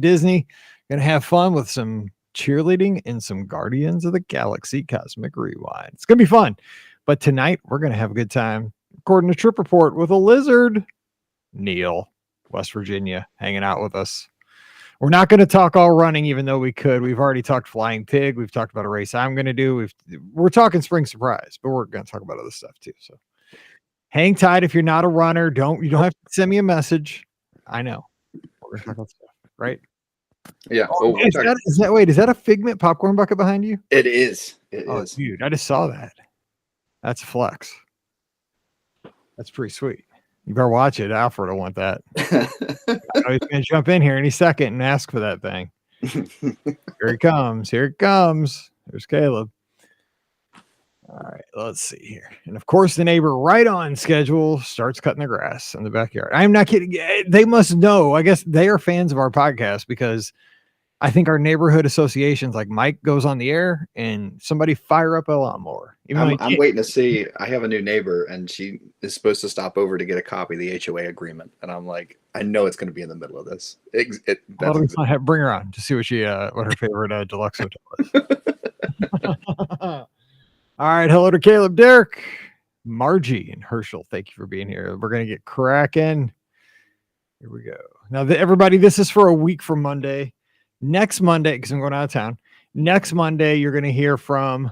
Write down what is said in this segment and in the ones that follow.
Disney. Gonna have fun with some cheerleading and some Guardians of the Galaxy Cosmic Rewind. It's gonna be fun. But tonight we're gonna have a good time. According to Trip Report with a lizard, Neil, West Virginia, hanging out with us. We're not going to talk all running, even though we could. We've already talked flying pig. We've talked about a race I'm going to do. We're talking spring surprise, but we're going to talk about other stuff too. So hang tight. If you're not a runner, you don't have to send me a message. I know. We're going to talk about stuff, right? Yeah. Oh, is that a Figment popcorn bucket behind you? It is. It is. Dude, I just saw that. That's a flex. That's pretty sweet. You better watch it. Alfred will want that. He's going to jump in here any second and ask for that thing. Here he comes. Here it comes. There's Caleb. All right, let's see here. And of course, the neighbor right on schedule starts cutting the grass in the backyard. I'm not kidding. They must know. I guess they are fans of our podcast because I think our neighborhood associations, like Mike goes on the air and somebody fire up a lawnmower. I'm waiting to see. I have a new neighbor and she is supposed to stop over to get a copy of the HOA agreement. And I'm like, I know it's going to be in the middle of this. Bring her on to see what her favorite deluxe hotel is. All right. Hello to Caleb, Derek, Margie, and Herschel. Thank you for being here. We're going to get cracking. Here we go. Now, everybody, this is for a week from Monday. Next Monday, because I'm going out of town. Next Monday, you're going to hear from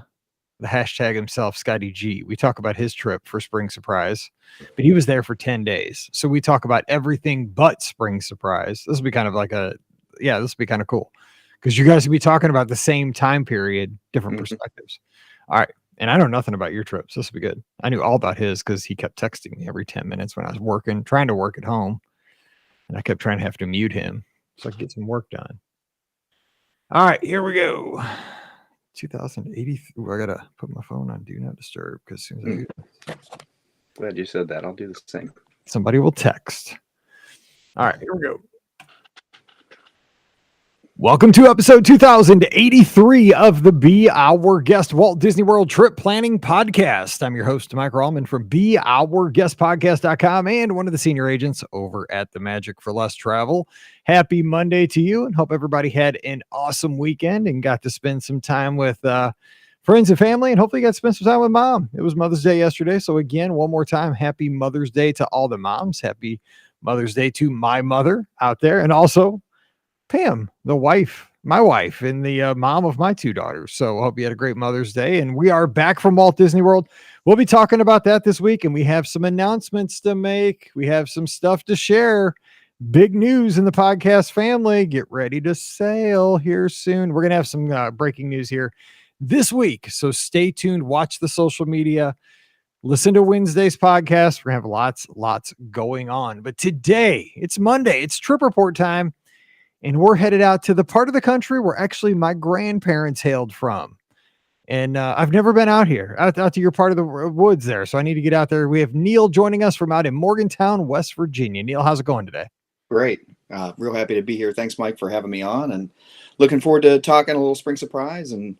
the hashtag himself, Scotty G. We talk about his trip for Spring Surprise, but he was there for 10 days. So we talk about everything but Spring Surprise. This will be kind of this will be kind of cool because you guys will be talking about the same time period, different perspectives. All right. And I know nothing about your trips. This will be good. I knew all about his because he kept texting me every 10 minutes when I was trying to work at home. And I kept trying to have to mute him so I could get some work done. All right, here we go. 2083. I gotta put my phone on Do Not Disturb because as soon as I do that, glad you said that. I'll do the same. Somebody will text. All right, here we go. Welcome to episode 2083 of the Be Our Guest Walt Disney World Trip Planning Podcast. I'm your host, Mike Rallman from BeOurGuestPodcast.com and one of the senior agents over at the Magic for Less Travel. Happy Monday to you and hope everybody had an awesome weekend and got to spend some time with friends and family and hopefully got to spend some time with mom. It was Mother's Day yesterday. So again, one more time, happy Mother's Day to all the moms. Happy Mother's Day to my mother out there and also Pam, my wife, and the mom of my two daughters. So I hope you had a great Mother's Day. And we are back from Walt Disney World. We'll be talking about that this week. And we have some announcements to make. We have some stuff to share. Big news in the podcast family. Get ready to sail here soon. We're going to have some breaking news here this week. So stay tuned. Watch the social media. Listen to Wednesday's podcast. We're going to have lots going on. But today, it's Monday. It's Trip Report time. And we're headed out to the part of the country where actually my grandparents hailed from. And I've never been out here, out to your part of the woods there. So I need to get out there. We have Neil joining us from out in Morgantown, West Virginia. Neil, how's it going today? Great. Real happy to be here. Thanks, Mike, for having me on. And looking forward to talking a little spring surprise and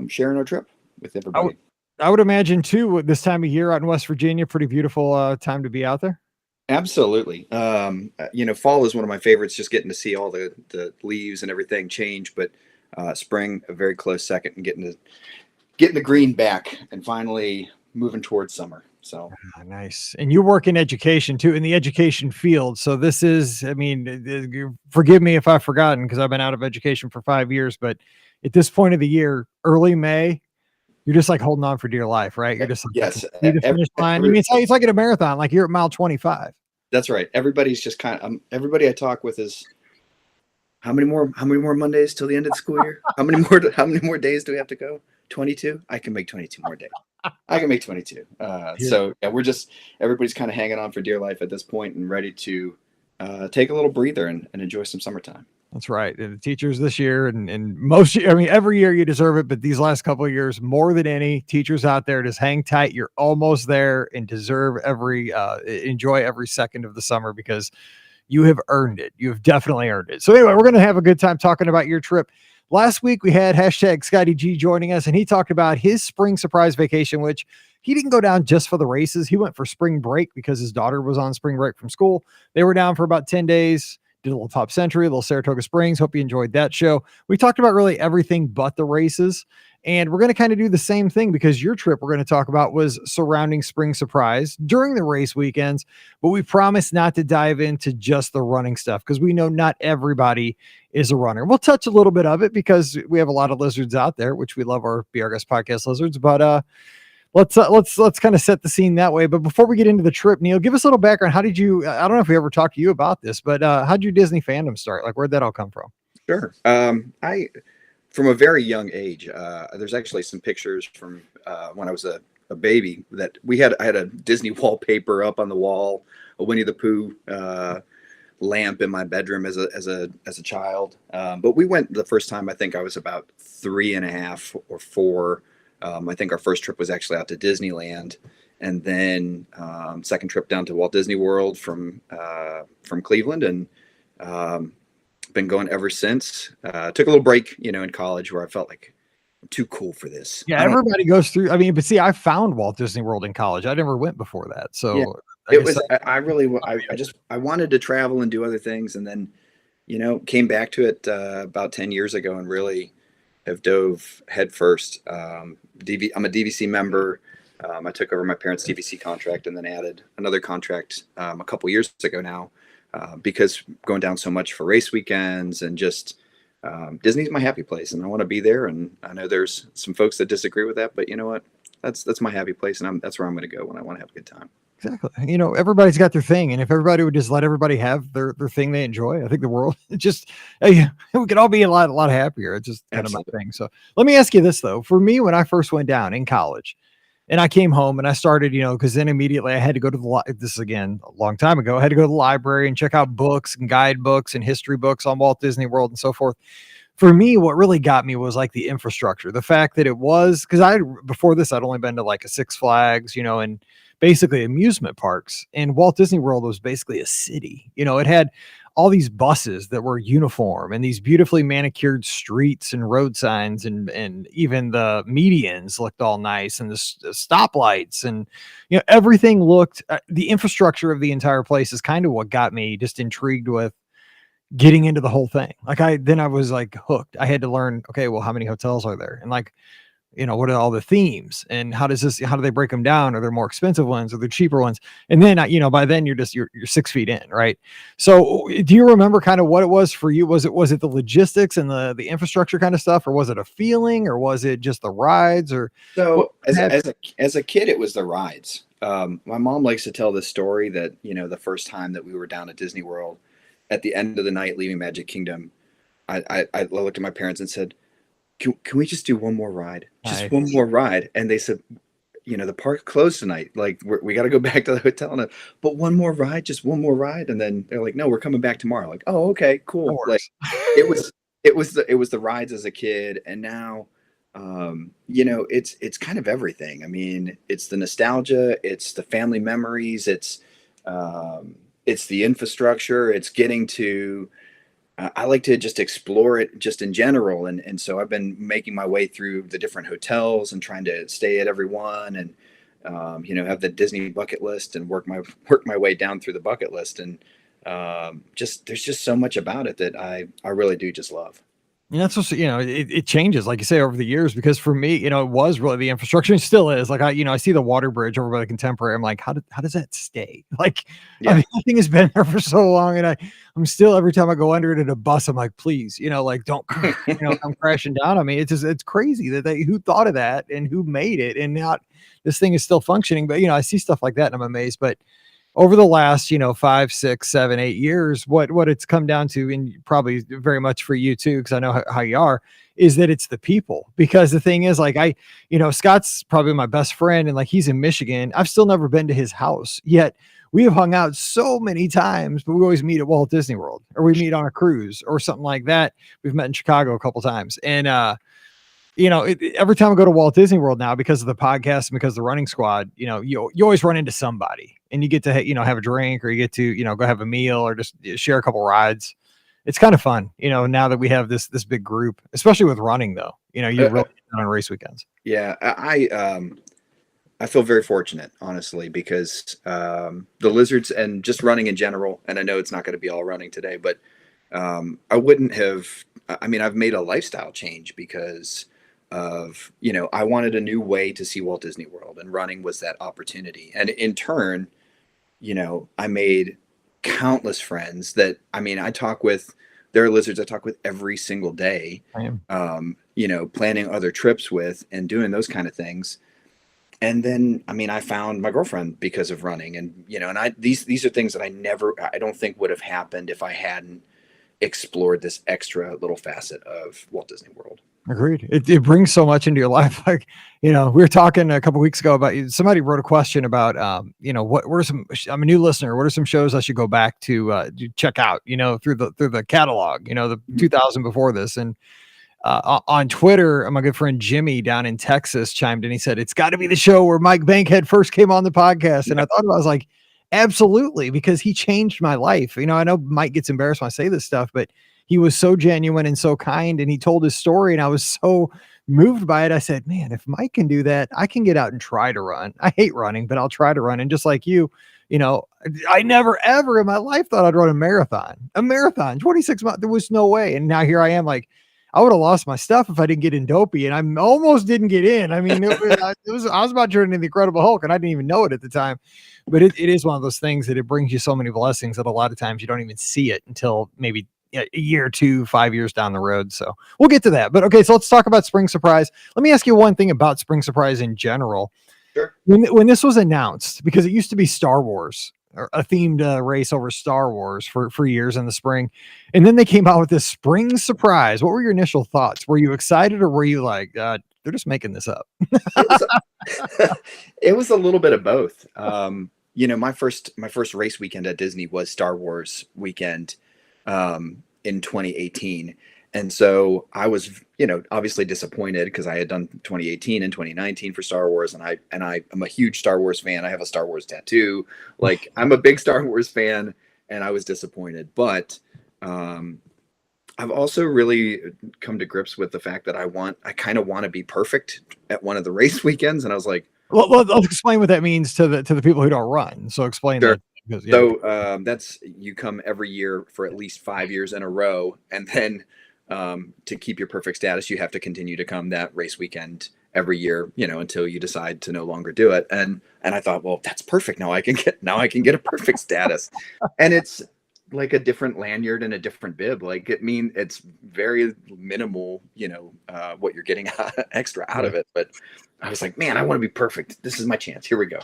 sharing our trip with everybody. I would imagine, too, this time of year out in West Virginia, pretty beautiful time to be out there. Absolutely. Fall is one of my favorites, just getting to see all the leaves and everything change. But spring, a very close second, and getting the green back and finally moving towards summer. So nice. And you work in education, too, in the education field. So this is, forgive me if I've forgotten because I've been out of education for 5 years. But at this point of the year, early May, you're just like holding on for dear life, right? You're just like, yes. The finish line. It's like at a marathon, like you're at mile 25. That's right. Everybody's just kind of everybody I talk with is how many more Mondays till the end of the school year? How many more days do we have to go? 22? I can make 22 more days. I can make 22. So yeah, everybody's kind of hanging on for dear life at this point and ready to take a little breather and enjoy some summertime. That's right. And the teachers this year and most, every year you deserve it, but these last couple of years, more than any, teachers out there, just hang tight. You're almost there and deserve enjoy every second of the summer because you have earned it. You have definitely earned it. So anyway, we're going to have a good time talking about your trip. Last week we had hashtag Scotty G joining us and he talked about his spring surprise vacation, which he didn't go down just for the races. He went for spring break because his daughter was on spring break from school. They were down for about 10 days. Did a little Top Century, a little Saratoga Springs. Hope you enjoyed that show. We talked about really everything but the races. And we're going to kind of do the same thing because your trip we're going to talk about was surrounding Spring Surprise during the race weekends. But we promise not to dive into just the running stuff because we know not everybody is a runner. We'll touch a little bit of it because we have a lot of lizards out there, which we love our Be Our Guest podcast lizards. But let's kind of set the scene that way. But before we get into the trip, Neil, give us a little background. How did you? I don't know if we ever talked to you about this, but how did your Disney fandom start? Like, where'd that all come from? Sure. I from a very young age. There's actually some pictures from when I was a baby that I had a Disney wallpaper up on the wall, a Winnie the Pooh lamp in my bedroom as a child. But we went the first time. I think I was about 3.5 or 4. I think our first trip was actually out to Disneyland, and then second trip down to Walt Disney World from Cleveland, and been going ever since. Took a little break, in college where I felt like I'm too cool for this. Yeah, everybody goes through. I mean, but see, I found Walt Disney World in college. I never went before that, so yeah, it was. I wanted to travel and do other things, and then came back to it about 10 years ago, and really have dove headfirst. I'm a DVC member. I took over my parents' DVC contract and then added another contract a couple years ago now. Because going down so much for race weekends and just Disney's my happy place, and I want to be there. And I know there's some folks that disagree with that, but you know what? That's my happy place, and that's where I'm going to go when I want to have a good time. Exactly. Everybody's got their thing, and if everybody would just let everybody have their thing they enjoy, I think the world we could all be a lot happier. It's just kind Absolutely. of my thing. So let me ask you this though: for me, when I first went down in college. And I came home and I started, because then immediately I had to go to this is again a long time ago. I had to go to the library and check out books and guidebooks and history books on Walt Disney World and so forth. For me, what really got me was like the infrastructure, the fact that it was because before this I'd only been to like a Six Flags, and basically amusement parks. And Walt Disney World was basically a city. It had all these buses that were uniform and these beautifully manicured streets and road signs and even the medians looked all nice and the stoplights and everything looked the infrastructure of the entire place is kind of what got me just intrigued with getting into the whole thing. I was like hooked. I had to learn, okay, well, how many hotels are there? And like, what are all the themes and how do they break them down? Are there more expensive ones or the cheaper ones? And then, by then you're 6 feet in. Right. So do you remember kind of what it was for you? Was it the logistics and the infrastructure kind of stuff, or was it a feeling, or was it just the rides or so as a kid, it was the rides. My mom likes to tell this story that, the first time that we were down at Disney World at the end of the night, leaving Magic Kingdom, I looked at my parents and said, Can we just do one more ride? Just one more ride. And they said, the park closed tonight. Like we got to go back to the hotel. But one more ride, just one more ride. And then they're like, no, we're coming back tomorrow. Like, oh, okay, cool. Like it was the rides as a kid. And now, it's kind of everything. I mean, it's the nostalgia, it's the family memories, it's the infrastructure, it's getting to, I like to just explore it just in general. And so I've been making my way through the different hotels and trying to stay at every one and, have the Disney bucket list and work my way down through the bucket list. And there's just so much about it that I really do just love. And that's what, it changes, like you say, over the years, because for me, it was really the infrastructure and still is like, I see the water bridge over by the Contemporary. I'm like, how does that stay? Like, yeah. I mean, that thing has been there for so long. And I'm still, every time I go under it in a bus, I'm like, please, like, don't, come crashing down on me. It's crazy who thought of that and who made it and not, this thing is still functioning. But, I see stuff like that and I'm amazed, but over the last, 5, 6, 7, 8 years, what it's come down to, and probably very much for you too, because I know how you are, is that it's the people. Because the thing is, like, Scott's probably my best friend, and like he's in Michigan. I've still never been to his house yet. We have hung out so many times, but we always meet at Walt Disney World, or we meet on a cruise or something like that. We've met in Chicago a couple times, and every time I go to Walt Disney World now, because of the podcast and because of the running squad, you always run into somebody and you get to, have a drink, or you get to, go have a meal or just share a couple rides. It's kind of fun, now that we have this big group, especially with running though, you really on race weekends. Yeah. I feel very fortunate, honestly, because the lizards and just running in general, and I know it's not going to be all running today, but I wouldn't have. I mean, I've made a lifestyle change because of, I wanted a new way to see Walt Disney World, and running was that opportunity. And in turn, I made countless friends that, I mean, there are lizards I talk with every single day, I am. planning other trips with and doing those kind of things. And then, I mean, I found my girlfriend because of running, and, these are things that I don't think would have happened if I hadn't explored this extra little facet of Walt Disney World. Agreed. It brings so much into your life. Like, we were talking a couple weeks ago about, somebody wrote a what are some, I'm a new listener. What are some shows I should go back to check out, through the catalog, the 2000 before this. And on Twitter, my good friend Jimmy down in Texas chimed in. He said, it's got to be the show where Mike Bankhead first came on the podcast. And I thought about it, I was like, absolutely, because he changed my life. I know Mike gets embarrassed when I say this stuff, but he was so genuine and so kind, and he told his story, and I was so moved by it. I said, man, if Mike can do that, I can get out and try to run. I hate running, but I'll try to run. And just like you, I never, ever in my life thought I'd run a marathon, 26 miles. There was no way. And now here I am, like, I would have lost my stuff if I didn't get in dopey, and I almost didn't get in. I mean, I was about to turn into the Incredible Hulk, and I didn't even know it at the time. But it is one of those things that it brings you so many blessings that a lot of times you don't even see it until maybe a year or 2, 5 years down the road. So we'll get to that. But okay, so let's talk about Spring Surprise. Let me ask you one thing about Spring Surprise in general. Sure. When this was announced, because it used to be Star Wars, or a themed race over Star Wars for years in the spring, and then they came out with this Spring Surprise. What were your initial thoughts? Were you excited, or were you like, they're just making this up? It was a little bit of both. My first race weekend at Disney was Star Wars weekend in 2018. And so I was, obviously disappointed because I had done 2018 and 2019 for Star Wars. And I'm a huge Star Wars fan. I have a Star Wars tattoo. Like, I'm a big Star Wars fan, and I was disappointed. But I've also really come to grips with the fact that I kind of want to be perfect at one of the race weekends. And I was like, well, I'll explain what that means to the people who don't run. So explain sure. that. Because, yeah. So that's, you come every year for at least 5 years in a row, and then to keep your perfect status, you have to continue to come that race weekend every year, until you decide to no longer do it. And I thought, well, that's perfect. Now I can get a perfect status. And it's like a different lanyard and a different bib. Like, it's very minimal, what you're getting extra out of it. But I was like, man, I want to be perfect. This is my chance. Here we go.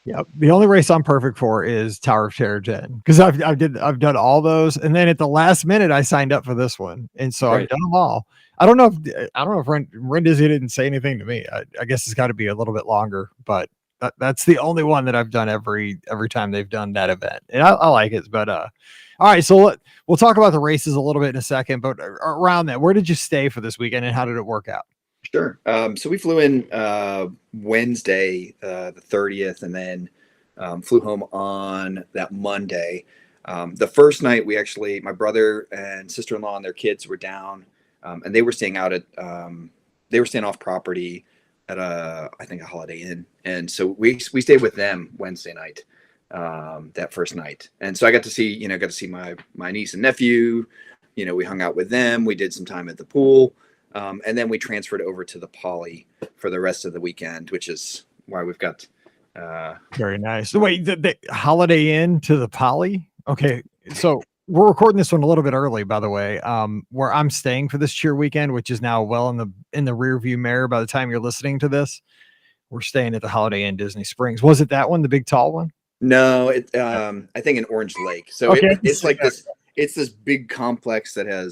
Yeah, the only race I'm perfect for is Tower of Terror 10, because I've done all those, and then at the last minute I signed up for this one, and so Right. I've done them all. I don't know if Ren Disney didn't say anything to me. I guess it's got to be a little bit longer, but that's the only one that I've done every time they've done that event, and I like it. But all right, so we'll talk about the races a little bit in a second. But around that, where did you stay for this weekend, and how did it work out? Sure. So we flew in Wednesday, the 30th, and then flew home on that Monday. The first night, my brother and sister-in-law and their kids were down, and they were staying off property at I think a Holiday Inn. And so we stayed with them Wednesday night, that first night. And so I got to see my niece and nephew. We hung out with them. We did some time at the pool. And then we transferred over to the Poly for the rest of the weekend, which is why we've got. Very nice. So wait, the Holiday Inn to the Poly? Okay, so we're recording this one a little bit early, by the way. Where I'm staying for this cheer weekend, which is now well in the rear view mirror by the time you're listening to this. We're staying at the Holiday Inn Disney Springs. Was it that one, the big tall one? No, I think in Orange Lake. So okay. It's like this. It's this big complex that has,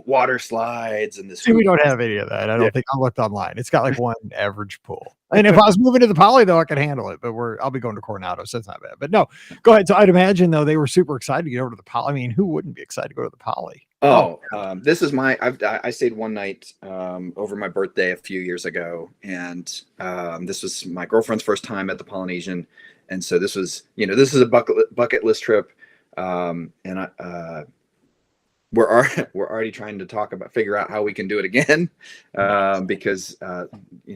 water slides and this. See, we don't have any of that. I don't think I looked online. It's got like one average pool. And if I was moving to the Poly, though, I could handle it. But I'll be going to Coronado, so it's not bad. But no, go ahead. So I'd imagine, though, they were super excited to get over to the Poly. I mean, who wouldn't be excited to go to the Poly? This is I stayed one night over my birthday a few years ago, and this was my girlfriend's first time at the Polynesian, and so this was a bucket list trip. And we're already trying to figure out how we can do it again, because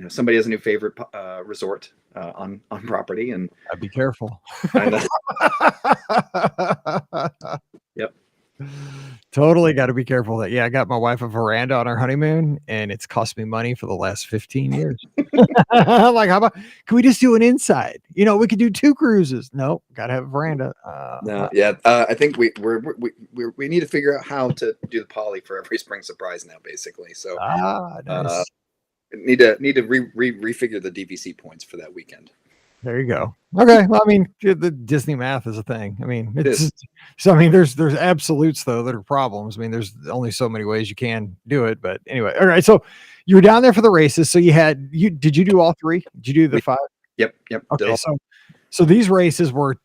somebody has a new favorite resort on property, and I'd be careful. I know. Yep. Totally got to be careful that. Yeah, I got my wife a veranda on our honeymoon, and it's cost me money for the last 15 years. I'm like, how about, can we just do an inside? We could do 2 cruises. Nope, got to have a veranda. No, yeah. I think we need to figure out how to do the poly for every spring surprise now, basically. So Nice. need to refigure the DVC points for that weekend. There you go. Okay. Well, I mean, the Disney math is a thing. I mean, is. so I mean, there's absolutes though that are problems. I mean, there's only so many ways you can do it. But anyway, all right. So you were down there for the races. So did you do all 3? Did you do the 5? Yep. Okay. So these races were,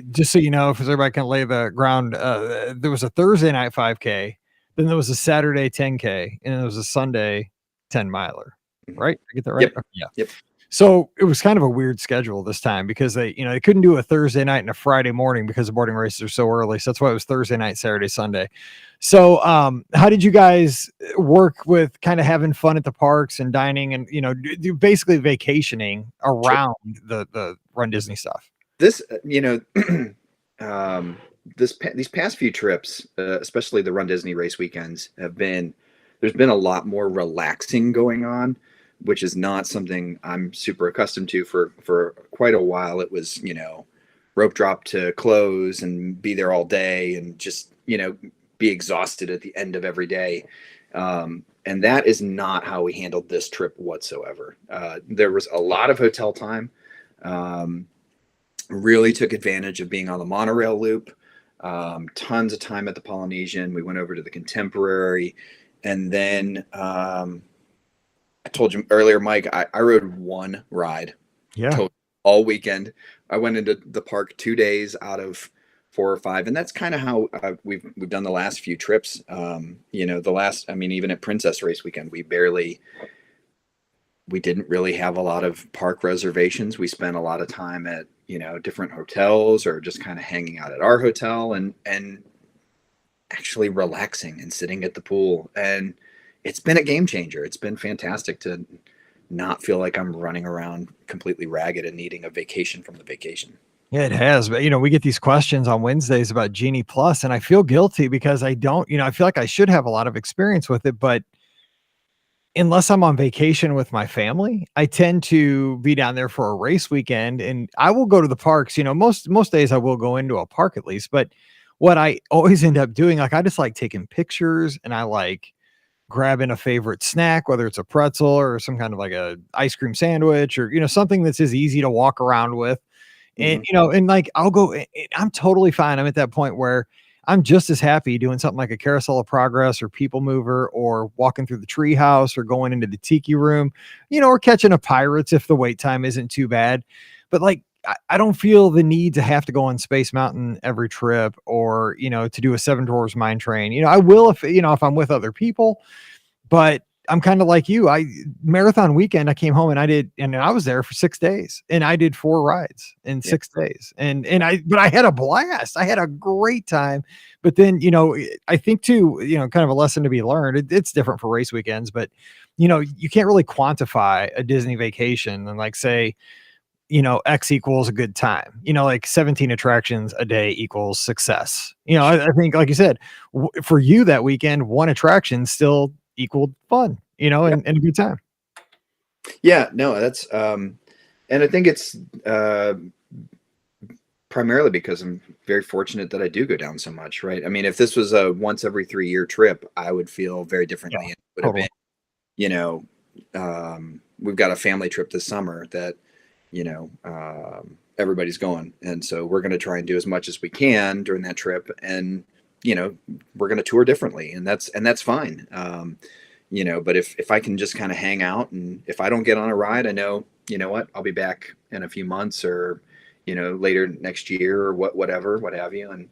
just so you know, if everybody can lay the ground, there was a Thursday night 5K, then there was a Saturday 10K, and then there was a Sunday 10 miler. Right? I get that right? Yep. Okay, yeah. Yep. So it was kind of a weird schedule this time because they couldn't do a Thursday night and a Friday morning because the boarding races are so early. So that's why it was Thursday night, Saturday, Sunday. So how did you guys work with kind of having fun at the parks and dining and, basically vacationing around the Run Disney stuff? This, these past few trips, especially the Run Disney race weekends, there's been a lot more relaxing going on, which is not something I'm super accustomed to for quite a while. It was, rope drop to close and be there all day and just, be exhausted at the end of every day. And that is not how we handled this trip whatsoever. There was a lot of hotel time. Really took advantage of being on the monorail loop. Tons of time at the Polynesian. We went over to the Contemporary. And then I told you earlier, Mike, I rode 1 ride all weekend. I went into the park 2 days out of 4 or 5. And that's kind of how we've done the last few trips. Even at Princess Race weekend, we didn't really have a lot of park reservations. We spent a lot of time at, different hotels or just kind of hanging out at our hotel and actually relaxing and sitting at the pool. And it's been a game changer. It's been fantastic to not feel like I'm running around completely ragged and needing a vacation from the vacation. Yeah, it has. But, we get these questions on Wednesdays about Genie Plus, and I feel guilty because I don't, I feel like I should have a lot of experience with it, but unless I'm on vacation with my family, I tend to be down there for a race weekend, and I will go to the parks. Most days I will go into a park at least, but what I always end up doing, like I just like taking pictures and I like grabbing a favorite snack, whether it's a pretzel or some kind of like a ice cream sandwich or, something that's as easy to walk around with. And, and like, I'll go, I'm totally fine. I'm at that point where I'm just as happy doing something like a Carousel of Progress or People Mover or walking through the tree house or going into the tiki room, or catching a Pirates if the wait time isn't too bad. But like, I don't feel the need to have to go on Space Mountain every trip or, to do a Seven Dwarfs Mine Train. I will if I'm with other people, but I'm kind of like you. Marathon weekend, I came home and I was there for 6 days and I did 4 rides in 6 days. But I had a blast. I had a great time. But then, I think too, kind of a lesson to be learned. It's different for race weekends, but you can't really quantify a Disney vacation and like say, X equals a good time, like 17 attractions a day equals success. I think, like you said, for you that weekend, 1 attraction still equaled fun, and a good time. Yeah, no, that's, and I think it's primarily because I'm very fortunate that I do go down so much, right? I mean, if this was a once every 3-year trip, I would feel very differently. It would have been, we've got a family trip this summer that, everybody's going. And so we're going to try and do as much as we can during that trip. And, we're going to tour differently and that's fine. But if I can just kind of hang out and if I don't get on a ride, I know, what, I'll be back in a few months or, later next year or what have you. And,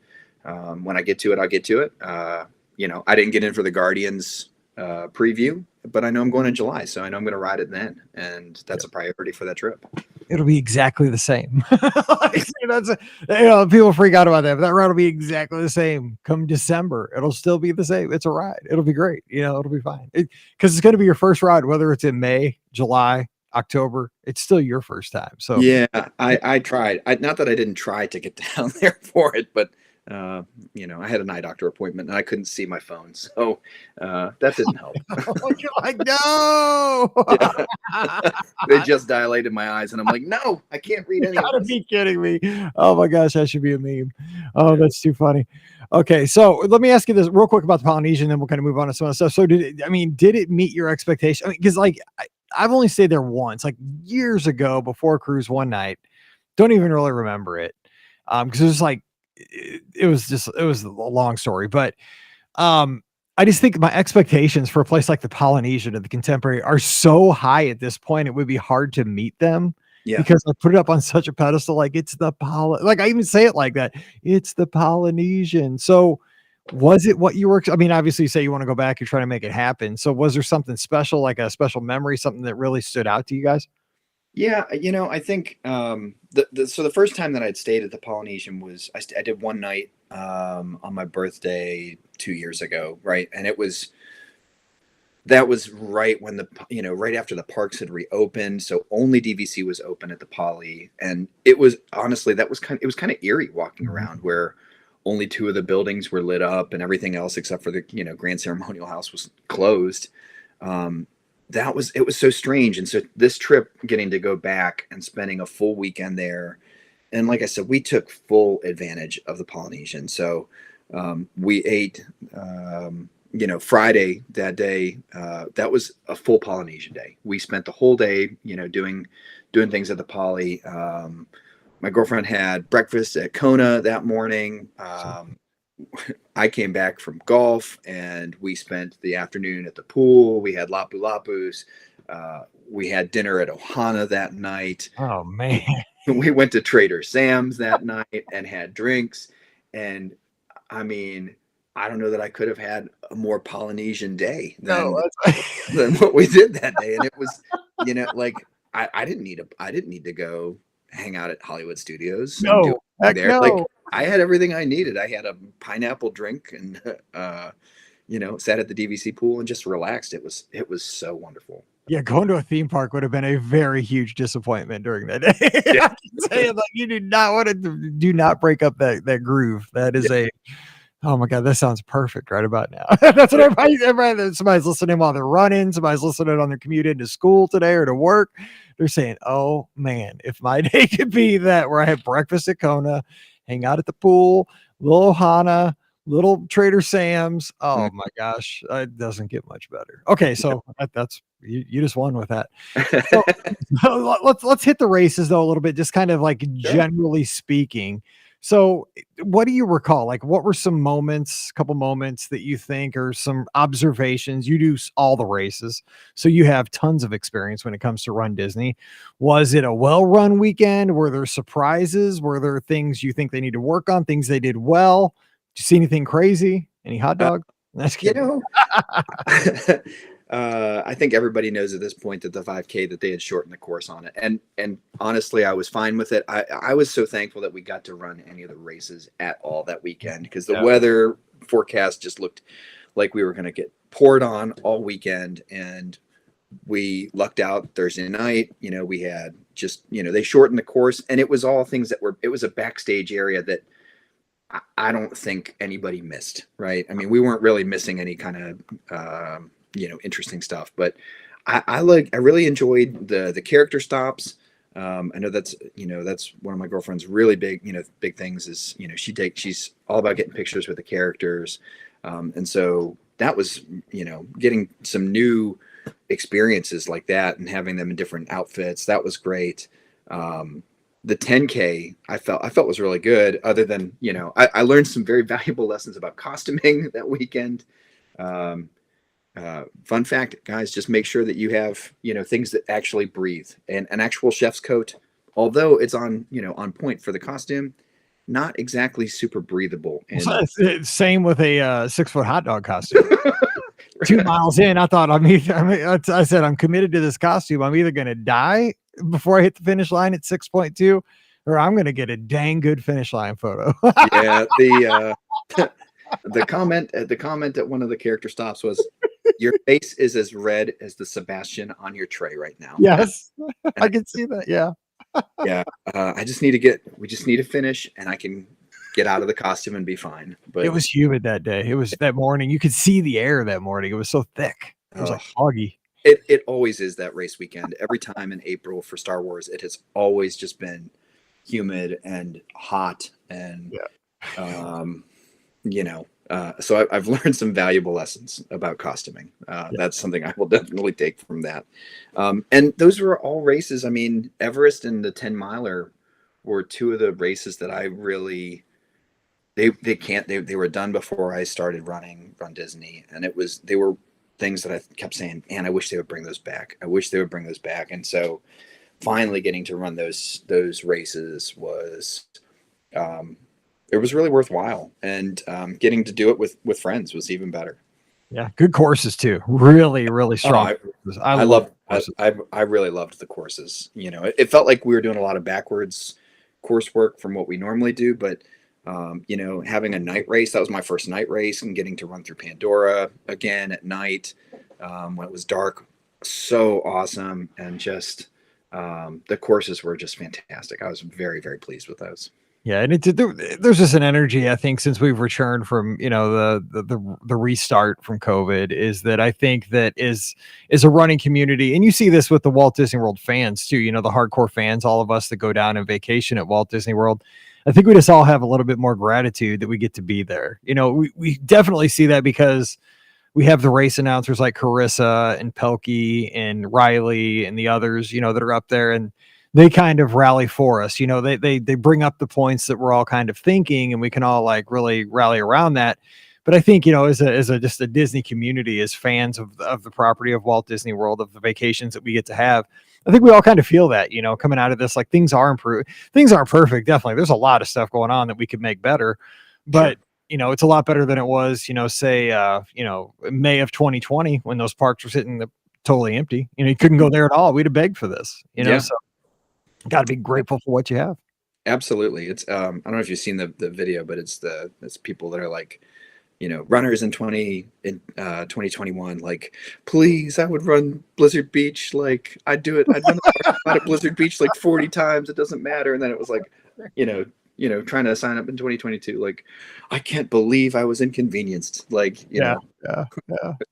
when I get to it, I'll get to it. I didn't get in for the Guardians, preview, but I know I'm going in July, so I know I'm going to ride it then, and that's a priority for that trip. It'll be exactly the same. People freak out about that, but that ride will be exactly the same come December. It'll still be the same. It's a ride. It'll be great. It'll be fine because it's going to be your first ride, whether it's in May, July, October. It's still your first time. So yeah, I tried. Not that I didn't try to get down there for it, but I had an eye doctor appointment and I couldn't see my phone, so that didn't help. You're like, no. They just dilated my eyes, and I'm like, no, I can't read any of Gotta this. be kidding me. Oh my gosh, that should be a meme. Oh, that's too funny. Okay, so let me ask you this real quick about the Polynesian, then we'll kind of move on to some other stuff. So did it meet your expectation? I mean, because like I've only stayed there once, like years ago before a cruise one night. Don't even really remember it. Because it was like it was a long story, but I just think my expectations for a place like the Polynesian or the Contemporary are so high at this point, it would be hard to meet them. Yeah. Because I put it up on such a pedestal, like it's the like I even say it like that. It's the Polynesian. So was it what you were? I mean, obviously you say you want to go back, you're trying to make it happen. So was there something special, like a special memory, something that really stood out to you guys? Yeah, I think so the first time that I'd stayed at the Polynesian was I did one night on my birthday 2 years ago, right? And that was right when right after the parks had reopened, so only DVC was open at the Poly, and it was honestly it was kind of eerie walking around where only two of the buildings were lit up and everything else except for the Grand Ceremonial House was closed. It was so strange. And so this trip, getting to go back and spending a full weekend there, and like I said, we took full advantage of the Polynesian. So we ate Friday that day. That was a full Polynesian day. We spent the whole day doing things at the Poly. My girlfriend had breakfast at Kona that morning. I came back from golf and we spent the afternoon at the pool. We had lapu lapus. We had dinner at Ohana that night. Oh man. We went to Trader Sam's that night and had drinks. And I mean, I don't know that I could have had a more Polynesian day than what we did that day. And it was, like I didn't need to go hang out at Hollywood Studios. No, heck there. no. Like I had everything I needed. I had a pineapple drink and sat at the DVC pool and just relaxed. It was so wonderful. Yeah, going to a theme park would have been a very huge disappointment during that day. Yeah. I can say like you do not break up that groove. That is oh my God, that sounds perfect right about now. That's what everybody somebody's listening while they're running, somebody's listening on their commute into school today or to work. They're saying, oh man, if my day could be that where I have breakfast at Kona, hang out at the pool, little Ohana, little Trader Sam's. Oh my gosh, it doesn't get much better. Okay, so that's you just won with that. So let's hit the races though a little bit, just kind of like generally speaking. So what do you recall? Like what were some couple moments that you think or some observations? You do all the races, so you have tons of experience when it comes to Run Disney. Was it a well-run weekend? Were there surprises? Were there things you think they need to work on, things they did well? Did you see anything crazy? Any hot dog? That's I think everybody knows at this point that the 5K that they had shortened the course on it, and honestly, I was fine with it. I was so thankful that we got to run any of the races at all that weekend because the weather forecast just looked like we were going to get poured on all weekend, and we lucked out Thursday night. We had just they shortened the course, and it was all things it was a backstage area that I don't think anybody missed. Right? I mean, we weren't really missing any kind of interesting stuff, but I really enjoyed the character stops. I know that's one of my girlfriend's really big things is she's all about getting pictures with the characters, and so that was getting some new experiences like that and having them in different outfits. That was great. The 10K I felt was really good. Other than I learned some very valuable lessons about costuming that weekend. Fun fact, guys, just make sure that you have things that actually breathe, and an actual chef's coat, although it's on point for the costume, not exactly super breathable. And same with a 6-foot hot dog costume. 2 miles in, I thought I said I'm committed to this costume. I'm either going to die before I hit the finish line at 6.2 or I'm going to get a dang good finish line photo. Yeah, the comment at one of the character stops was, your face is as red as the Sebastian on your tray right now. Yes, I can see that. Yeah. Yeah. We just need to finish, and I can get out of the costume and be fine. But It was humid that day. It was that morning. You could see the air that morning. It was so thick. It was like foggy. it always is that race weekend. Every time in April for Star Wars, it has always just been humid and hot and so I've learned some valuable lessons about costuming. That's something I will definitely take from that. And those were all races. I mean, Everest and the 10 miler were two of the races that I really, they were done before I started Run Disney. And they were things that I kept saying, man, I wish they would bring those back. I wish they would bring those back. And so finally getting to run those races was, it was really worthwhile, and getting to do it with friends was even better. Yeah, good courses too. Really, really strong. I really loved the courses. You know, it felt like we were doing a lot of backwards coursework from what we normally do, but having a night race, that was my first night race, and getting to run through Pandora again at night when it was dark, so awesome. And just the courses were just fantastic. I was very, very pleased with those. Yeah, and there's just an energy, I think, since we've returned from the restart from COVID, is that I think that is a running community, and you see this with the Walt Disney World fans too. You know, the hardcore fans, all of us that go down and vacation at Walt Disney World. I think we just all have a little bit more gratitude that we get to be there. You know, we definitely see that because we have the race announcers like Carissa and Pelkey and Riley and the others, that are up there, and they kind of rally for us. They bring up the points that we're all kind of thinking, and we can all like really rally around that. But I think, as just a Disney community, as fans of the property of Walt Disney World, of the vacations that we get to have, I think we all kind of feel that, coming out of this, like things are improved. Things aren't perfect. Definitely. There's a lot of stuff going on that we could make better, but it's a lot better than it was, say, May of 2020, when those parks were sitting totally empty. You couldn't go there at all. We'd have begged for this, so got to be grateful for what you have. Absolutely. It's I don't know if you've seen the video, but it's people that are like, runners in 2021, like, please, I would run Blizzard Beach. Like, I'd do it. I'd run the out of Blizzard Beach like 40 times. It doesn't matter. And then it was like, trying to sign up in 2022. Like, I can't believe I was inconvenienced. Like, Yeah.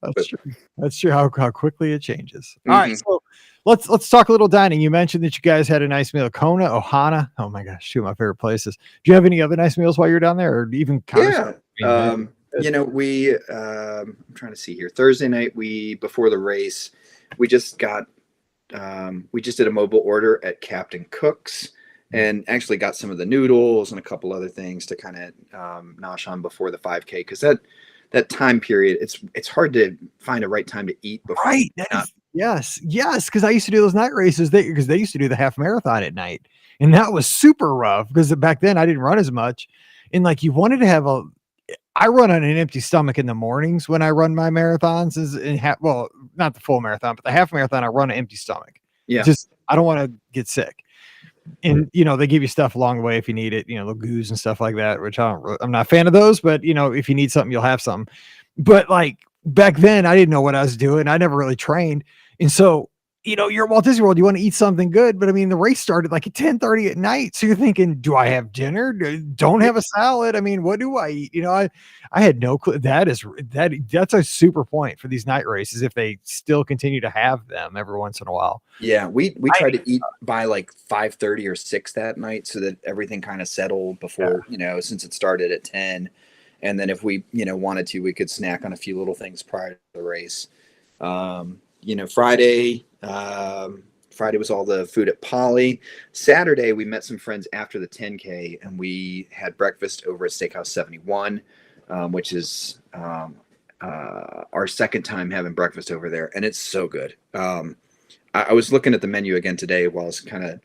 That's true. That's true. How quickly it changes. All right. So let's talk a little dining. You mentioned that you guys had a nice meal at Kona, Ohana. Oh my gosh, two of my favorite places. Do you have any other nice meals while you're down there, or even we I'm trying to see here. Thursday night, before the race, we just did a mobile order at Captain Cook's, and actually got some of the noodles and a couple other things to kind of nosh on before the 5K, because that time period, it's hard to find a right time to eat before. Right. Yes. Because I used to do those night races because they used to do the half marathon at night, and that was super rough because back then I didn't run as much, and like you wanted to have I run on an empty stomach in the mornings when I run my marathons, not the full marathon, but the half marathon, I run an empty stomach. Yeah. I don't want to get sick. And, they give you stuff along the way if you need it, the goos and stuff like that, which I'm not a fan of those, but if you need something, you'll have something. But like back then I didn't know what I was doing. I never really trained. And so, you're at Walt Disney World, you want to eat something good, but I mean, the race started like at 10:30 at night. So you're thinking, do I have dinner? Don't have a salad. I mean, what do I eat? I had no clue. That's a super point for these night races, if they still continue to have them every once in a while. Yeah. We tried to eat by like 5:30 or 6 that night, so that everything kind of settled before, since it started at 10. And then if we, wanted to, we could snack on a few little things prior to the race. Friday was all the food at Polly. Saturday, we met some friends after the 10K, and we had breakfast over at Steakhouse 71, which is our second time having breakfast over there, and it's so good. I was looking at the menu again today while I was kind of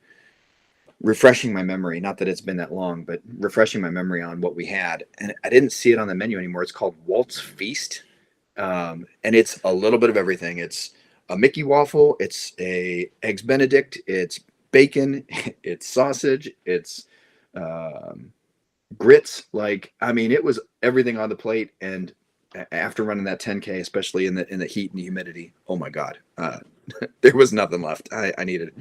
refreshing my memory. Not that it's been that long, but refreshing my memory on what we had, and I didn't see it on the menu anymore. It's called Walt's Feast, and it's a little bit of everything. It's a Mickey waffle, it's a eggs Benedict, it's bacon, it's sausage, it's grits. Like, I mean, it was everything on the plate. And after running that 10K, especially in the heat and the humidity, oh my God, there was nothing left. I needed it.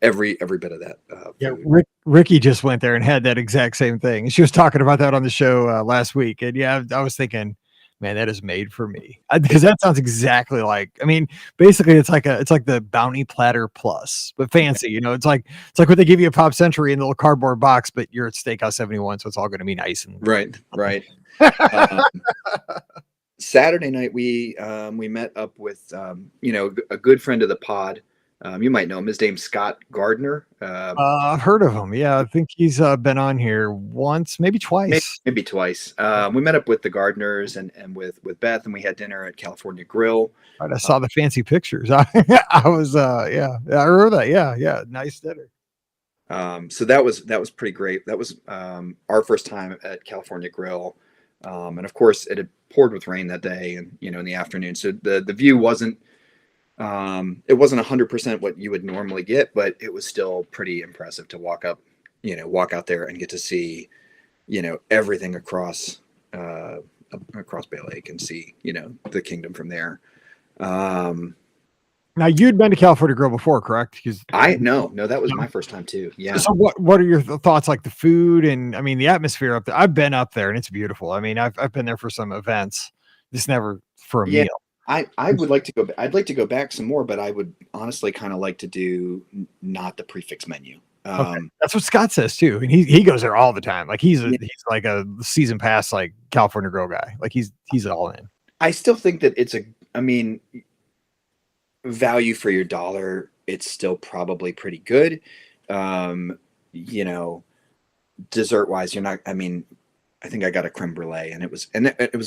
every bit of that. Yeah, Food. Ricky just went there and had that exact same thing. She was talking about that on the show last week, and yeah, I was thinking, man, that is made for me because that sounds exactly like. I mean, basically, it's like the bounty platter plus, but fancy. You know, it's like what they give you at Pop Century in the little cardboard box, but you're at Steakhouse 71, so it's all going to be nice and Right. Saturday night we met up with a good friend of the pod. You might know him. His name's Scott Gardner. I've heard of him. Yeah, I think he's been on here once, maybe twice. Maybe twice. We met up with the Gardners and with Beth, and we had dinner at California Grill. Right, I saw the fancy pictures. I was yeah, I remember that. Yeah, nice dinner. So that was pretty great. That was our first time at California Grill, and of course it had poured with rain that day, and in the afternoon. So the view wasn't 100% what you would normally get, but it was still pretty impressive to walk out there and get to see, everything across Bay Lake and see, the kingdom from there. Now you'd been to California Grill before, correct? Because no, that was my first time too. Yeah. So what are your thoughts, like the food and I mean the atmosphere up there? I've been up there and it's beautiful. I mean, I've been there for some events, just never for a meal. I would like to go. I'd like to go back some more, but I would honestly kind of like to do not the prefix menu. Okay. That's what Scott says too, and he goes there all the time. Like he's like a season pass like California Grill guy. Like he's all in. I still think that value for your dollar. It's still probably pretty good. Dessert wise, you're not. I mean, I think I got a creme brulee, and it was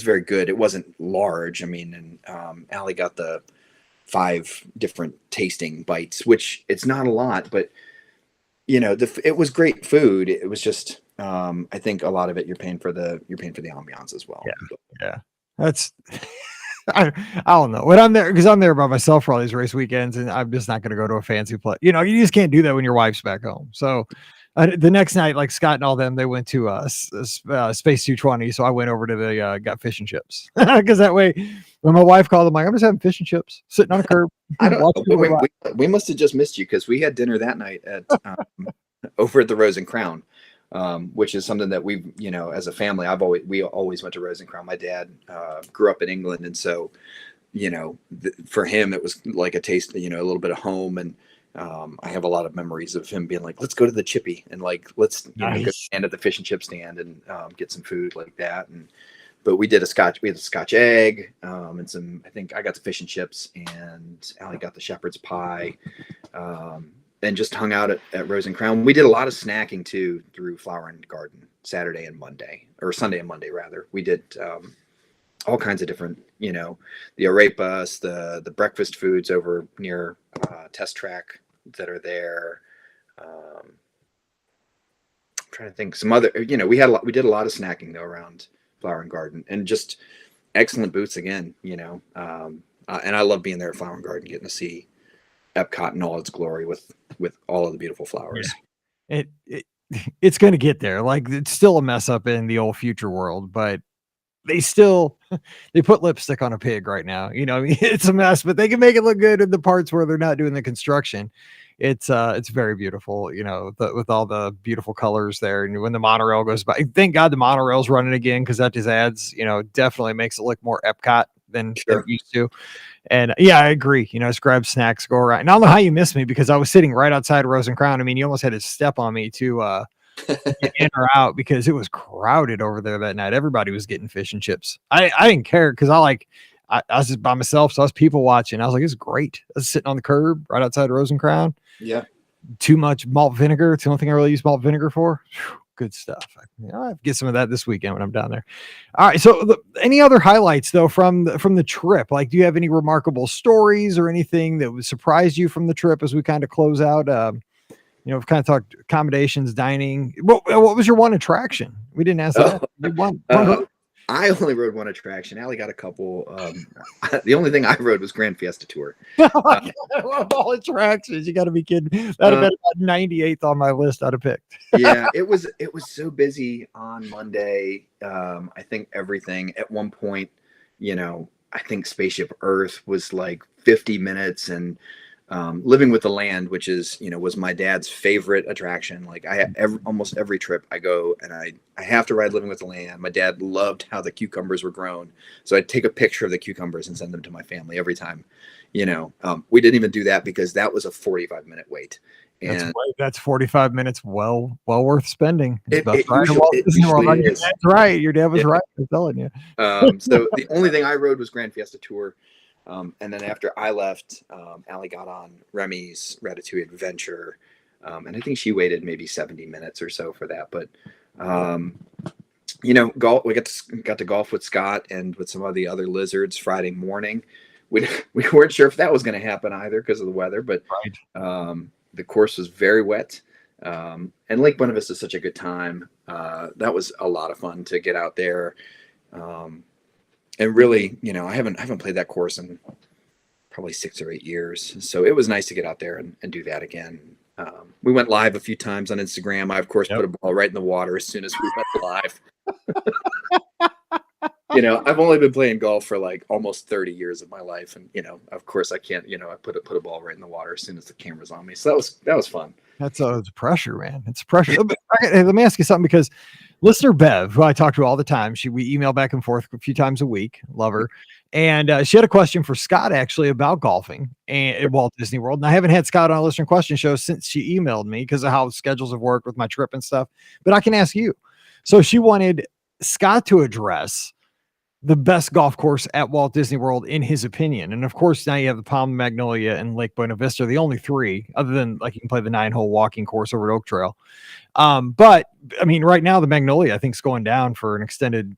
very good. It wasn't large. I mean, and Allie got the 5 different tasting bites, which it's not a lot, but it was great food. It was just, I think a lot of it you're paying for the ambiance as well. Yeah. That's I don't know when I'm there because I'm there by myself for all these race weekends, and I'm just not going to go to a fancy place. You just can't do that when your wife's back home. So the next night, like Scott and all them, they went to Space 220. So I went over to the got fish and chips because that way, when my wife called, I'm like, I'm just having fish and chips sitting on a curb. I don't know. We must have just missed you because we had dinner that night at over at the Rose and Crown, which is something that we, as a family, we always went to Rose and Crown. My dad grew up in England, and so, for him it was like a taste, a little bit of home, and I have a lot of memories of him being like, let's go to the Chippy and like let's go stand at the fish and chip stand and get some food like that. But we had a Scotch egg and some. I think I got the fish and chips, and Allie got the shepherd's pie. And just hung out at Rose and Crown. We did a lot of snacking too through Flower and Garden Sunday and Monday rather. We did all kinds of different, the arepas, the breakfast foods over near Test Track that are there. I'm trying to think some other, we did a lot of snacking though around Flower and Garden, and just excellent booths again, and I love being there at Flower and Garden, getting to see Epcot in all its glory with all of the beautiful flowers. Yeah. It's going to get there. Like it's still a mess up in the old Future World, but they put lipstick on a pig right now. It's a mess, but they can make it look good in the parts where they're not doing the construction. It's very beautiful, with all the beautiful colors there. And when the monorail goes by, thank God the monorail's running again, because that just adds, definitely makes it look more Epcot than it used to. And yeah, I agree. Just grab snacks, go around. And I don't know how you missed me because I was sitting right outside Rose and Crown. I mean, you almost had to step on me to get in or out because it was crowded over there that night. Everybody was getting fish and chips. I didn't care because I was just by myself, so I was people watching. I was like, it's great. I was sitting on the curb right outside Rose and Crown. Yeah. Too much malt vinegar. It's the only thing I really use malt vinegar for. Whew, good stuff. I'll get some of that this weekend when I'm down there. All right. So any other highlights though from the trip? Like, do you have any remarkable stories or anything that would surprise you from the trip as we kind of close out? We've kind of talked accommodations, dining. What was your one attraction? We didn't ask that. I only rode one attraction. Allie got a couple. The only thing I rode was Grand Fiesta Tour. I love all attractions. You got to be kidding. That'd have been about 98th on my list I'd have picked. Yeah, it was so busy on Monday. I think everything at one point, I think Spaceship Earth was like 50 minutes, and Living with the Land, which is, was my dad's favorite attraction. Like almost every trip I go and I have to ride Living with the Land. My dad loved how the cucumbers were grown. So I'd take a picture of the cucumbers and send them to my family every time, we didn't even do that because that was a 45-minute wait. And that's 45 minutes. Well worth spending. It usually is. That's right. Your dad was right. I'm telling you. So the only thing I rode was Grand Fiesta Tour. And then after I left, Allie got on Remy's Ratatouille Adventure. And I think she waited maybe 70 minutes or so for that. But, golf, we got to golf with Scott and with some of the other lizards Friday morning. We weren't sure if that was going to happen either because of the weather, but the course was very wet. And Lake Buena Vista is such a good time. That was a lot of fun to get out there. And really, I haven't played that course in probably 6 or 8 years. So it was nice to get out there and do that again. We went live a few times on Instagram. I, of course, put a ball right in the water as soon as we went live. I've only been playing golf for like almost 30 years of my life. And, of course I can't, I put a ball right in the water as soon as the camera's on me. So that was fun. It's pressure, man. It's pressure. Let me ask you something, because listener Bev, who I talk to all the time, we email back and forth a few times a week. Love her. And she had a question for Scott actually about golfing at Walt Disney World. And I haven't had Scott on a listener question show since she emailed me because of how schedules have worked with my trip and stuff. But I can ask you. So she wanted Scott to address the best golf course at Walt Disney World in his opinion. And of course, now you have the Palm Magnolia and Lake Buena Vista, the only three, other than like you can play the 9-hole walking course over at Oak Trail. But I mean, right now the Magnolia, I think, is going down for an extended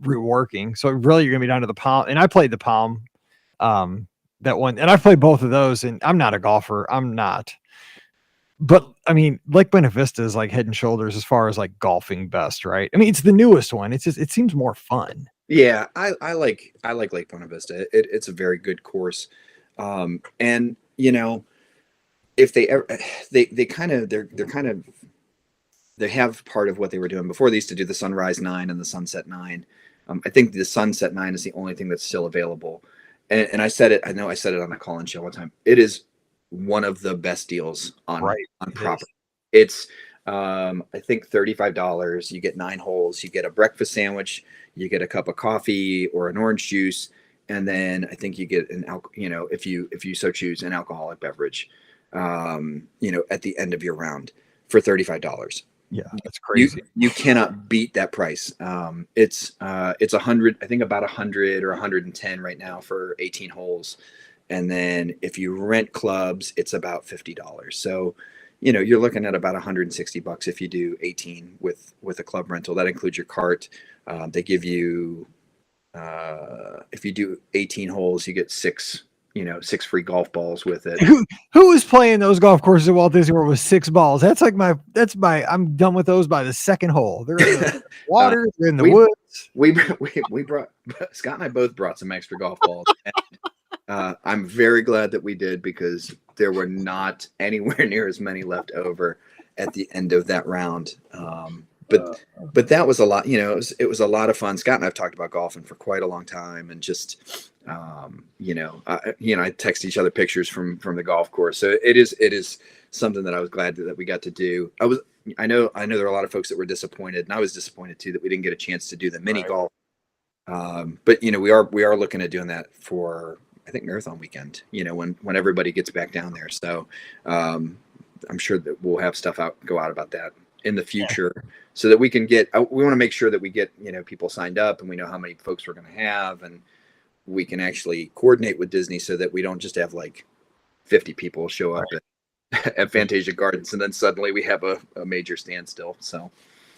reworking. So really you're gonna be down to the Palm. And I played the Palm, that one, and I've played both of those, and I'm not a golfer. I'm not. But I mean, Lake Buena Vista is like head and shoulders as far as like golfing best, right? I mean, it's the newest one. It's just, it seems more fun. Yeah, I like Lake Buena Vista. It's a very good course. And if they ever, they have part of what they were doing before. They used to do the Sunrise 9 and the Sunset 9. I think the Sunset 9 is the only thing that's still available. And I said it, I know I said it on the call-in show one time. It is one of the best deals on property. It's I think $35. You get 9 holes. You get a breakfast sandwich. You get a cup of coffee or an orange juice, and then I think you get if you so choose, an alcoholic beverage. At the end of your round for $35. Yeah, that's crazy. You cannot beat that price. It's 100, I think about 100 or 110 right now for 18 holes, and then if you rent clubs, it's about $50. So you're looking at about $160 if you do 18 with a club rental. That includes your cart. They give you, if you do 18 holes, you get 6 free golf balls with it. Who is playing those golf courses at Walt Disney World with 6 balls? That's I'm done with those by the second hole. They're in the water, they're in the woods. We brought, Scott and I both brought some extra golf balls. And, I'm very glad that we did, because there were not anywhere near as many left over at the end of that round. But that was a lot, it was a lot of fun. Scott and I've talked about golfing for quite a long time, and just, I text each other pictures from the golf course. So it is something that I was glad that we got to do. I know there are a lot of folks that were disappointed, and I was disappointed too, that we didn't get a chance to do the mini golf. But we are looking at doing that for, I think, marathon weekend, when everybody gets back down there. So, I'm sure that we'll have stuff go out about that in the future, so that we can we want to make sure that we get, people signed up, and we know how many folks we're going to have, and we can actually coordinate with Disney so that we don't just have like 50 people show up at Fantasia Gardens, and then suddenly we have a major standstill. So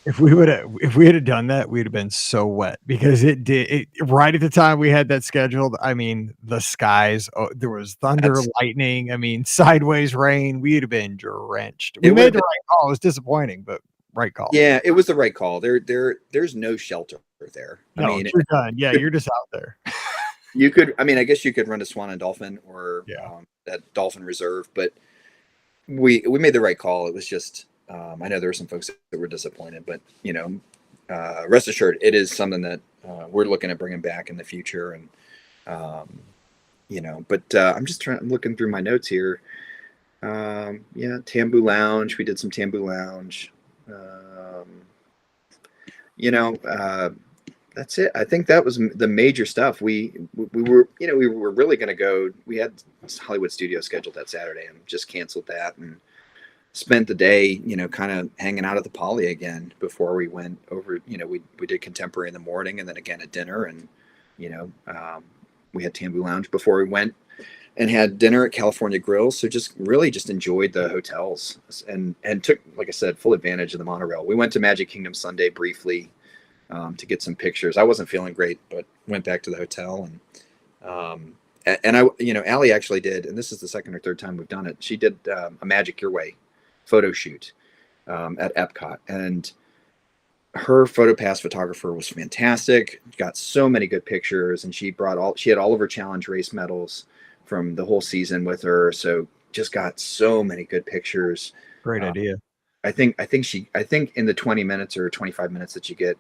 if we had done that, we'd have been so wet, because it right at the time we had that scheduled. I mean, the skies, there was thunder, lightning. I mean, sideways rain. We'd have been drenched. We made the right call. It was disappointing, but right call. Yeah, it was the right call. There's no shelter there. No, I mean, you're done. Yeah, you're just out there. You could, I guess you could run to Swan and Dolphin or that Dolphin Reserve, but we made the right call. It was just, I know there were some folks that were disappointed, but rest assured, it is something that we're looking at bringing back in the future. And But I'm looking through my notes here. Yeah, Tambu Lounge. We did some Tambu Lounge. That's it. I think that was the major stuff. We were really going to go. We had Hollywood Studio scheduled that Saturday and just canceled that and spent the day, kind of hanging out at the Poly again before we went over. We did Contemporary in the morning and then again at dinner, and we had Tambu Lounge before we went and had dinner at California Grill. So just enjoyed the hotels and took, like I said, full advantage of the monorail. We went to Magic Kingdom Sunday briefly to get some pictures. I wasn't feeling great, but went back to the hotel and Allie actually did, and this is the second or third time we've done it. She did a Magic Your Way photo shoot at Epcot, and her PhotoPass photographer was fantastic. Got so many good pictures, and she had all of her challenge race medals from the whole season with her. So just got so many good pictures. Great idea. I think in the 20 minutes or 25 minutes that you get,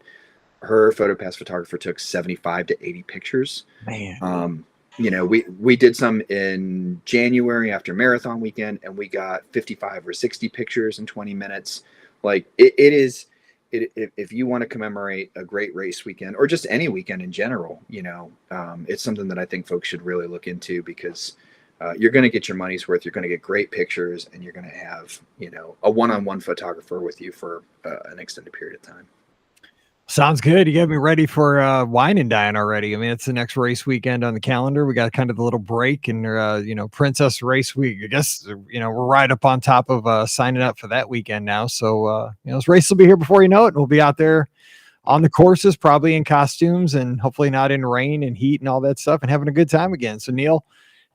her PhotoPass photographer took 75 to 80 pictures. Man. We did some in January after marathon weekend, and we got 55 or 60 pictures in 20 minutes. Like if you want to commemorate a great race weekend or just any weekend in general, it's something that I think folks should really look into, because you're going to get your money's worth. You're going to get great pictures, and you're going to have, a one-on-one photographer with you for an extended period of time. Sounds good. You got me ready for wine and dine already. I mean, it's the next race weekend on the calendar. We got kind of the little break and, Princess Race Week. I guess, we're right up on top of signing up for that weekend now. So, this race will be here before you know it. And we'll be out there on the courses, probably in costumes and hopefully not in rain and heat and all that stuff, and having a good time again. So, Neil,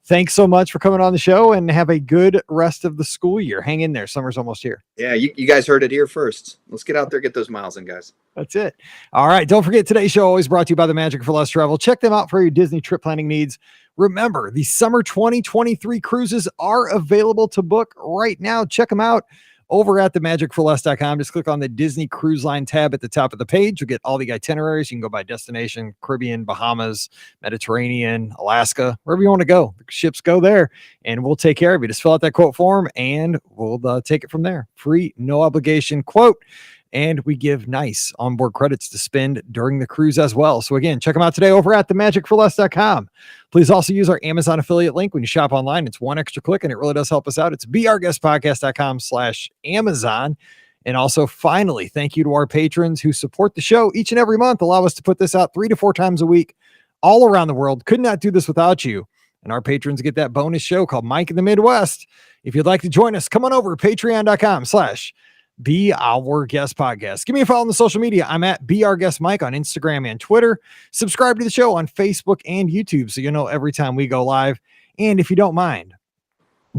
thanks so much for coming on the show, and have a good rest of the school year. Hang in there. Summer's almost here. Yeah, you guys heard it here first. Let's get out there, get those miles in, guys. That's it. All right. Don't forget, today's show always brought to you by the Magic for Less Travel. Check them out for your Disney trip planning needs. Remember, the summer 2023 cruises are available to book right now. Check them out over at themagicforless.com. Just click on the Disney Cruise Line tab at the top of the page. You'll get all the itineraries. You can go by destination: Caribbean, Bahamas, Mediterranean, Alaska, wherever you want to go. The ships go there, and we'll take care of you. Just fill out that quote form, and we'll take it from there. Free, no obligation quote. And we give nice onboard credits to spend during the cruise as well. So again, check them out today over at themagicforless.com. Please also use our Amazon affiliate link when you shop online. It's one extra click, and it really does help us out. It's beourguestpodcast.com/Amazon. And also, finally, thank you to our patrons who support the show each and every month, allow us to put this out 3 to 4 times a week all around the world. Could not do this without you. And our patrons get that bonus show called Mike in the Midwest. If you'd like to join us, come on over to patreon.com/Be Our Guest Podcast. Give me a follow on the social media. I'm at Be Our Guest Mike on Instagram and Twitter. Subscribe to the show on Facebook and YouTube so you'll know every time we go live. And if you don't mind,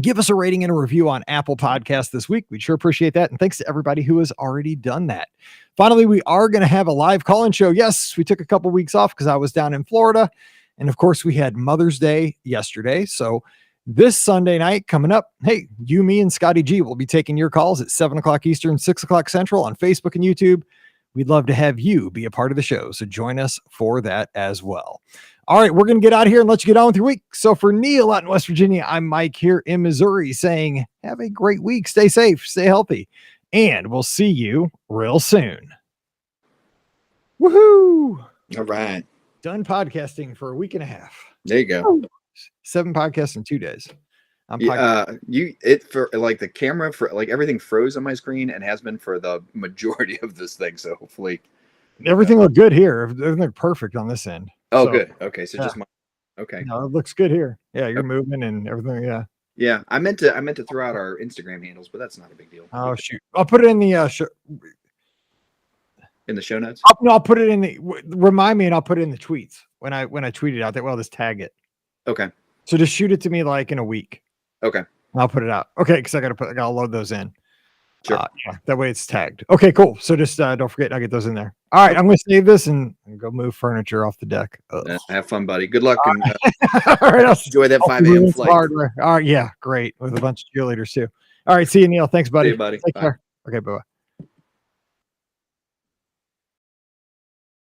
give us a rating and a review on Apple Podcasts this week. We'd sure appreciate that. And thanks to everybody who has already done that. Finally, we are going to have a live call-in show. Yes, we took a couple weeks off because I was down in Florida. And of course, we had Mother's Day yesterday. So this Sunday night coming up, hey, you, me, and Scotty G will be taking your calls at 7 o'clock Eastern, 6 o'clock Central on Facebook and YouTube. We'd love to have you be a part of the show, so join us for that as well. All right, we're going to get out of here and let you get on with your week. So for Neil out in West Virginia, I'm Mike here in Missouri saying have a great week. Stay safe, stay healthy, and we'll see you real soon. Woohoo! All right. Done podcasting for a week and a half. There you go. 7 podcasts in 2 days. For like the camera for like everything froze on my screen and has been for the majority of this thing. So hopefully everything looked good here. Everything looked perfect on this end. Oh, so, good. Okay. So just okay. No, it looks good here. Yeah. You're moving and everything. Yeah. Yeah. I meant to throw out our Instagram handles, but that's not a big deal. Oh shoot. I'll put it in the in the show notes. I'll put it in the, remind me, and I'll put it in the tweets when I tweet it out there. Well, just tag it. Okay. So just shoot it to me like in a week. Okay. I'll put it out. Okay. Cause I gotta load those in. Sure. Yeah, that way it's tagged. Okay, cool. So just don't forget, I'll get those in there. All right. I'm going to save this and go move furniture off the deck. Have fun, buddy. Good luck. And all right. Enjoy that 5 a.m. flight. Hardware. All right. Yeah. Great. With a bunch of cheerleaders too. All right. See you, Neil. Thanks, buddy. See you, buddy. Take Bye. care. Okay. Bye-bye.